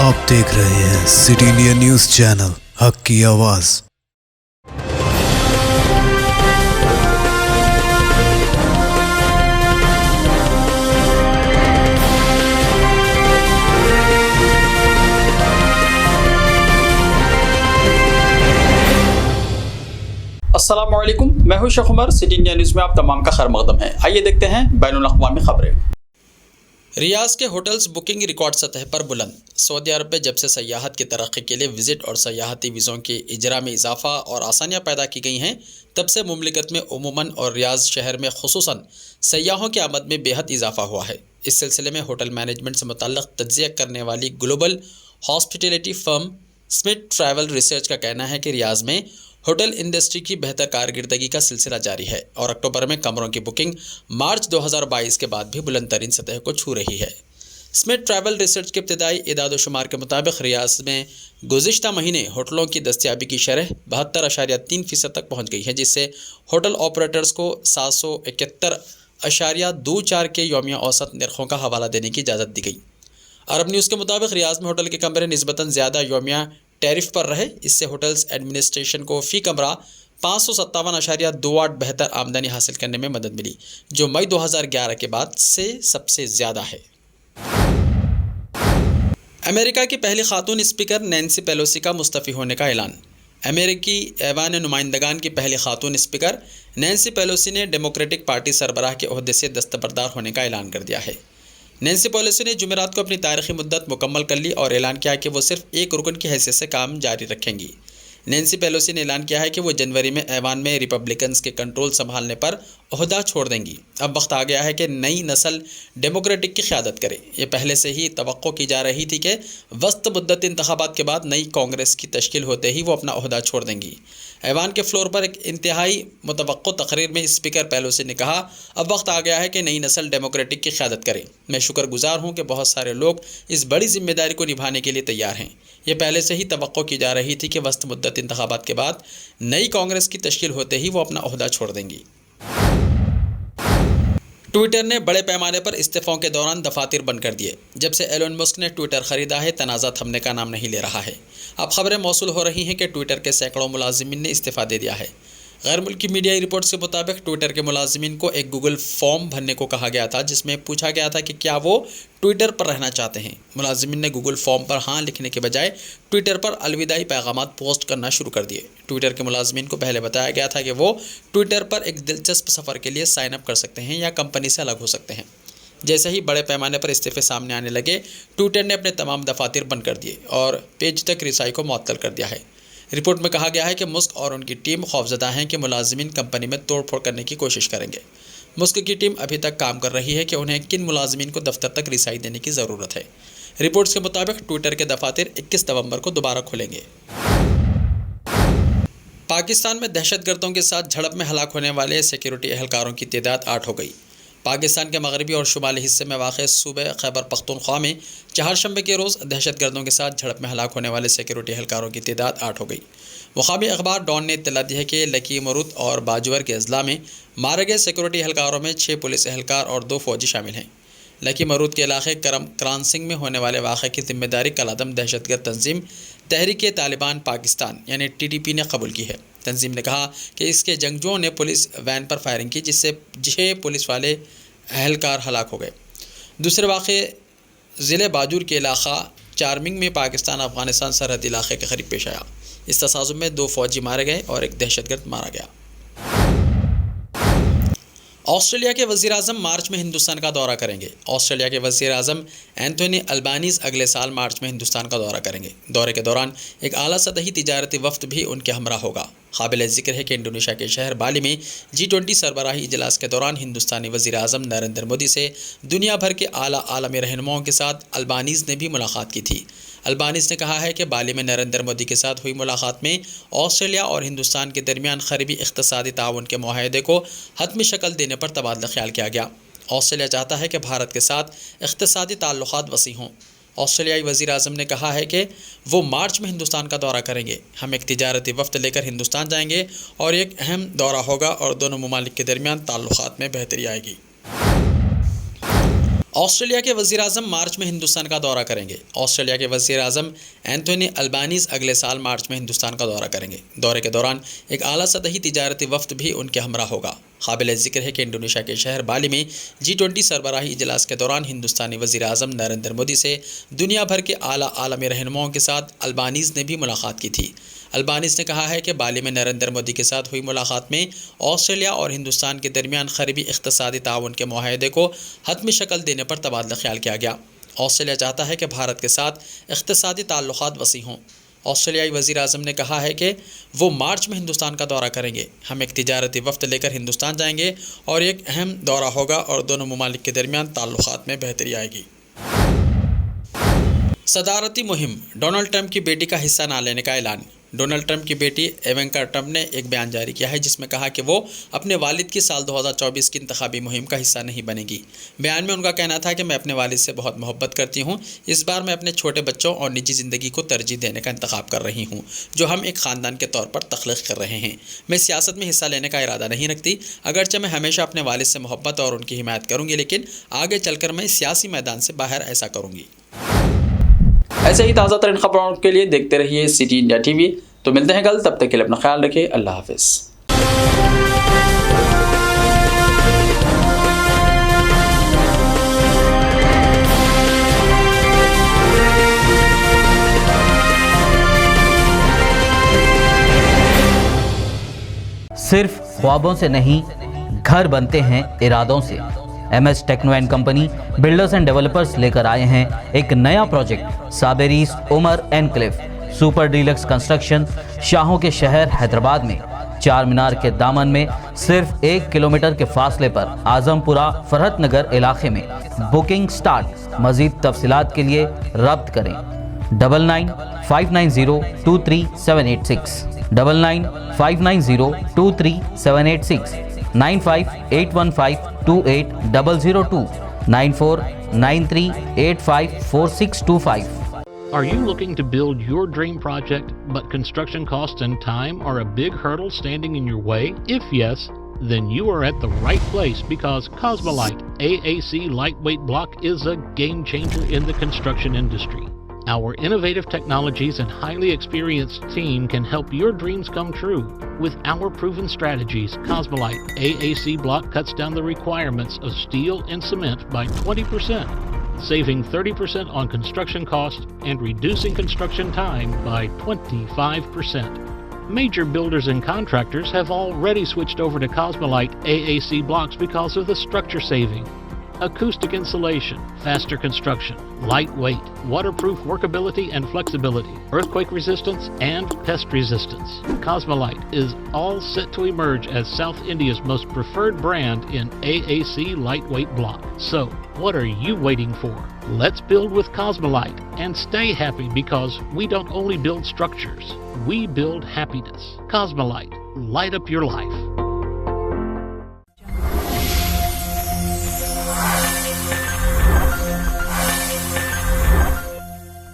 آپ دیکھ رہے ہیں سٹی انڈیا نیوز چینل، حق کی آواز۔ السلام علیکم، میں ہوں شیخ عمر۔ سٹی انڈیا نیوز میں آپ تمام کا خیر مقدم ہے۔ آئیے دیکھتے ہیں بین الاقوامی خبریں۔ ریاض کے ہوٹلز بکنگ ریکارڈ سطح پر بلند۔ سعودی عرب میں جب سے سیاحت کی ترقی کے لیے وزٹ اور سیاحتی ویزوں کے اجرا میں اضافہ اور آسانیاں پیدا کی گئی ہیں، تب سے مملکت میں عموماً اور ریاض شہر میں خصوصاً سیاحوں کی آمد میں بے حد اضافہ ہوا ہے۔ اس سلسلے میں ہوٹل مینجمنٹ سے متعلق تجزیہ کرنے والی گلوبل ہاسپٹیلٹی فرم سمتھ ٹریول ریسرچ کا کہنا ہے کہ ریاض میں ہوٹل انڈسٹری کی بہتر کارکردگی کا سلسلہ جاری ہے اور اکتوبر میں کمروں کی بکنگ مارچ 2022 کے بعد بھی بلند ترین سطح کو چھو رہی ہے۔ سمتھ ٹریول ریسرچ کے ابتدائی اعداد و شمار کے مطابق ریاض میں گزشتہ مہینے ہوٹلوں کی دستیابی کی شرح 72.3% تک پہنچ گئی ہے، جس سے ہوٹل آپریٹرز کو 771.24 کے یومیہ اوسط نرخوں کا حوالہ دینے کی اجازت دی گئی۔ عرب نیوز کے مطابق ریاض میں ہوٹل کے کمرے نسبتاً زیادہ یومیہ ٹیرف پر رہے۔ اس سے ہوٹلز ایڈمنسٹریشن کو فی کمرہ 557.28 بہتر آمدنی حاصل کرنے میں مدد ملی، جو مئی 2011 کے بعد سے سب سے زیادہ ہے۔ امریکہ کی پہلی خاتون اسپیکر نینسی پیلوسی کا مستعفی ہونے کا اعلان۔ امریکی ایوان نمائندگان کی پہلی خاتون اسپیکر نینسی پیلوسی نے ڈیموکریٹک پارٹی سربراہ کے عہدے سے دستبردار ہونے کا اعلان کر دیا ہے۔ نینسی پیلوسی نے جمعرات کو اپنی تاریخی مدت مکمل کر لی اور اعلان کیا کہ وہ صرف ایک رکن کی حیثیت سے کام جاری رکھیں گی۔ نینسی پیلوسی نے اعلان کیا ہے کہ وہ جنوری میں ایوان میں ریپبلکنز کے کنٹرول سنبھالنے پر عہدہ چھوڑ دیں گی۔ اب وقت آ گیا ہے کہ نئی نسل ڈیموکریٹک کی قیادت کرے۔ یہ پہلے سے ہی توقع کی جا رہی تھی کہ وسط مدت انتخابات کے بعد نئی کانگریس کی تشکیل ہوتے ہی وہ اپنا عہدہ چھوڑ دیں گی۔ ایوان کے فلور پر ایک انتہائی متوقع تقریر میں اسپیکر پیلوسی نے کہا، اب وقت آ گیا ہے کہ نئی نسل ڈیموکریٹک کی قیادت کرے۔ میں شکر گزار ہوں کہ بہت سارے لوگ اس بڑی ذمہ داری کو نبھانے کے لیے تیار ہیں۔ یہ پہلے سے ہی توقع کی جا رہی تھی کہ وسط مدت انتخابات کے بعد نئی کانگریس کی تشکیل ہوتے ہی وہ اپنا عہدہ چھوڑ دیں گی۔ ٹویٹر نے بڑے پیمانے پر استعفوں کے دوران دفاتر بند کر دیے۔ جب سے ایلون مسک نے ٹویٹر خریدا ہے، تنازع تھمنے کا نام نہیں لے رہا ہے۔ اب خبریں موصول ہو رہی ہیں کہ ٹویٹر کے سینکڑوں ملازمین نے استعفیٰ دے دیا ہے۔ غیر ملکی میڈیائی رپورٹس کے مطابق ٹویٹر کے ملازمین کو ایک گوگل فارم بھرنے کو کہا گیا تھا، جس میں پوچھا گیا تھا کہ کیا وہ ٹویٹر پر رہنا چاہتے ہیں۔ ملازمین نے گوگل فارم پر ہاں لکھنے کے بجائے ٹویٹر پر الوداعی پیغامات پوسٹ کرنا شروع کر دیے۔ ٹویٹر کے ملازمین کو پہلے بتایا گیا تھا کہ وہ ٹویٹر پر ایک دلچسپ سفر کے لیے سائن اپ کر سکتے ہیں یا کمپنی سے الگ ہو سکتے ہیں۔ جیسے ہی بڑے پیمانے پر استعفے سامنے آنے لگے، ٹویٹر نے اپنے تمام دفاتر بند کر دیے اور پیج تک رسائی کو معطل کر دیا ہے۔ رپورٹ میں کہا گیا ہے کہ مسک اور ان کی ٹیم خوفزدہ ہیں کہ ملازمین کمپنی میں توڑ پھوڑ کرنے کی کوشش کریں گے۔ مسک کی ٹیم ابھی تک کام کر رہی ہے کہ انہیں کن ملازمین کو دفتر تک رسائی دینے کی ضرورت ہے۔ رپورٹس کے مطابق ٹویٹر کے دفاتر 21 نومبر کو دوبارہ کھلیں گے۔ پاکستان میں دہشت گردوں کے ساتھ جھڑپ میں ہلاک ہونے والے سیکیورٹی اہلکاروں کی تعداد 8 ہو گئی۔ پاکستان کے مغربی اور شمالی حصے میں واقع صوبہ خیبر پختونخوا میں چہارشنبے کے روز دہشت گردوں کے ساتھ جھڑپ میں ہلاک ہونے والے سیکیورٹی اہلکاروں کی تعداد 8 ہو گئی۔ مقامی اخبار ڈان نے اطلاع دی ہے کہ لکی مرود اور باجور کے اضلاع میں مارے گئے سیکیورٹی اہلکاروں میں 6 پولیس اہلکار اور 2 فوجی شامل ہیں۔ لکی مرود کے علاقے کران سنگھ میں ہونے والے واقعے کی ذمہ داری کالعدم دہشت گرد تنظیم تحریک طالبان پاکستان یعنی TTP نے قبول کی ہے۔ تنظیم نے کہا کہ اس کے جنگجوؤں نے پولیس وین پر فائرنگ کی، جس سے 6 پولیس والے اہلکار ہلاک ہو گئے۔ دوسرے واقعے ضلع باجور کے علاقہ چارمنگ میں پاکستان افغانستان سرحدی علاقے کے قریب پیش آیا۔ اس تصادم میں 2 فوجی مارے گئے اور 1 دہشت گرد مارا گیا۔ آسٹریلیا کے وزیر اعظم مارچ میں ہندوستان کا دورہ کریں گے۔ آسٹریلیا کے وزیر اعظم اینتھونی البانیز اگلے سال مارچ میں ہندوستان کا دورہ کریں گے۔ دورے کے دوران ایک اعلیٰ سطحی تجارتی وفد بھی ان کے ہمراہ ہوگا۔ قابل ذکر ہے کہ انڈونیشیا کے شہر بالی میں G20 سربراہی اجلاس کے دوران ہندوستانی وزیر اعظم نریندر مودی سے دنیا بھر کے اعلیٰ عالمی رہنماؤں کے ساتھ البانیز نے بھی ملاقات کی تھی۔ البانیز نے کہا ہے کہ بالی میں نریندر مودی کے ساتھ ہوئی ملاقات میں آسٹریلیا اور ہندوستان کے درمیان قریبی اقتصادی تعاون کے معاہدے کو حتمی شکل دینے پر تبادلہ خیال کیا گیا۔ آسٹریلیا چاہتا ہے کہ بھارت کے ساتھ اقتصادی تعلقات وسیع ہوں۔ آسٹریلیائی وزیر اعظم نے کہا ہے کہ وہ مارچ میں ہندوستان کا دورہ کریں گے۔ ہم ایک تجارتی وفد لے کر ہندوستان جائیں گے اور ایک اہم دورہ ہوگا اور دونوں ممالک کے درمیان تعلقات میں بہتری آئے گی۔ آسٹریلیا کے وزیر اعظم مارچ میں ہندوستان کا دورہ کریں گے۔ آسٹریلیا کے وزیر اعظم اینتھونی البانیز اگلے سال مارچ میں ہندوستان کا دورہ کریں گے۔ دورے کے دوران ایک اعلیٰ سطحی تجارتی وفد بھی ان کے ہمراہ ہوگا۔ قابل ذکر ہے کہ انڈونیشیا کے شہر بالی میں G20 سربراہی اجلاس کے دوران ہندوستانی وزیر اعظم نریندر مودی سے دنیا بھر کے اعلیٰ عالمی رہنماؤں کے ساتھ البانیز نے بھی ملاقات کی تھی۔ البانیز نے کہا ہے کہ بالی میں نریندر مودی کے ساتھ ہوئی ملاقات میں آسٹریلیا اور ہندوستان کے درمیان قریبی اقتصادی تعاون کے معاہدے کو حتمی شکل دینے پر تبادلہ خیال کیا گیا۔ آسٹریلیا چاہتا ہے کہ بھارت کے ساتھ اقتصادی تعلقات وسیع ہوں۔ آسٹریلیائی وزیر اعظم نے کہا ہے کہ وہ مارچ میں ہندوستان کا دورہ کریں گے۔ ہم ایک تجارتی وفد لے کر ہندوستان جائیں گے اور ایک اہم دورہ ہوگا اور دونوں ممالک کے درمیان تعلقات میں بہتری آئے گی۔ صدارتی مہم، ڈونلڈ ٹرمپ کی بیٹی کا حصہ نہ لینے کا اعلان۔ ڈونلڈ ٹرمپ کی بیٹی ایونکا ٹرمپ نے ایک بیان جاری کیا ہے جس میں کہا کہ وہ اپنے والد کی سال 2024 کی انتخابی مہم کا حصہ نہیں بنے گی۔ بیان میں ان کا کہنا تھا کہ میں اپنے والد سے بہت محبت کرتی ہوں، اس بار میں اپنے چھوٹے بچوں اور نجی زندگی کو ترجیح دینے کا انتخاب کر رہی ہوں جو ہم ایک خاندان کے طور پر تخلیق کر رہے ہیں۔ میں سیاست میں حصہ لینے کا ارادہ نہیں رکھتی، اگرچہ میں ہمیشہ اپنے والد سے محبت اور ان کی حمایت کروں گی، لیکن آگے چل کر میں سیاسی میدان سے باہر ایسا کروں گی۔ ایسے ہی تازہ ترین خبروں کے لیے دیکھتے رہیے سٹی انڈیا ٹی وی۔ تو ملتے ہیں کل، تب تک کے لیے اپنا خیال رکھیں۔ اللہ حافظ۔ صرف خوابوں سے نہیں، گھر بنتے ہیں ارادوں سے۔ MS techno and company builders and developers لے کر آئے ہیں ایک نیا پروجیکٹ سابیریز Umar enclave super deluxe construction, شاہوں کے شہر حیدرآباد میں، چار مینار کے دامن میں، صرف 1 کلومیٹر کے فاصلے پر اعظم پورہ فرحت نگر علاقے میں۔ Booking start. مزید تفصیلات کے لیے رابطہ کریں 9959023786 9959023786 9581528002 9493854625۔ Are you looking to build your dream project, but construction costs and time are a big hurdle standing in your way? If yes, then you are at the right place, because Cosmolite AAC lightweight block is a game changer in the construction industry. Our innovative technologies and highly experienced team can help your dreams come true. With our proven strategies, Cosmolite AAC block cuts down the requirements of steel and cement by 20%, saving 30% on construction costs and reducing construction time by 25%. Major builders and contractors have already switched over to Cosmolite AAC blocks because of the structure saving. Acoustic insulation, faster construction, lightweight, waterproof workability and flexibility, earthquake resistance and pest resistance. Cosmolite is all set to emerge as South India's most preferred brand in AAC lightweight block. So, what are you waiting for? Let's build with Cosmolite and stay happy, because we don't only build structures, we build happiness. Cosmolite, light up your life.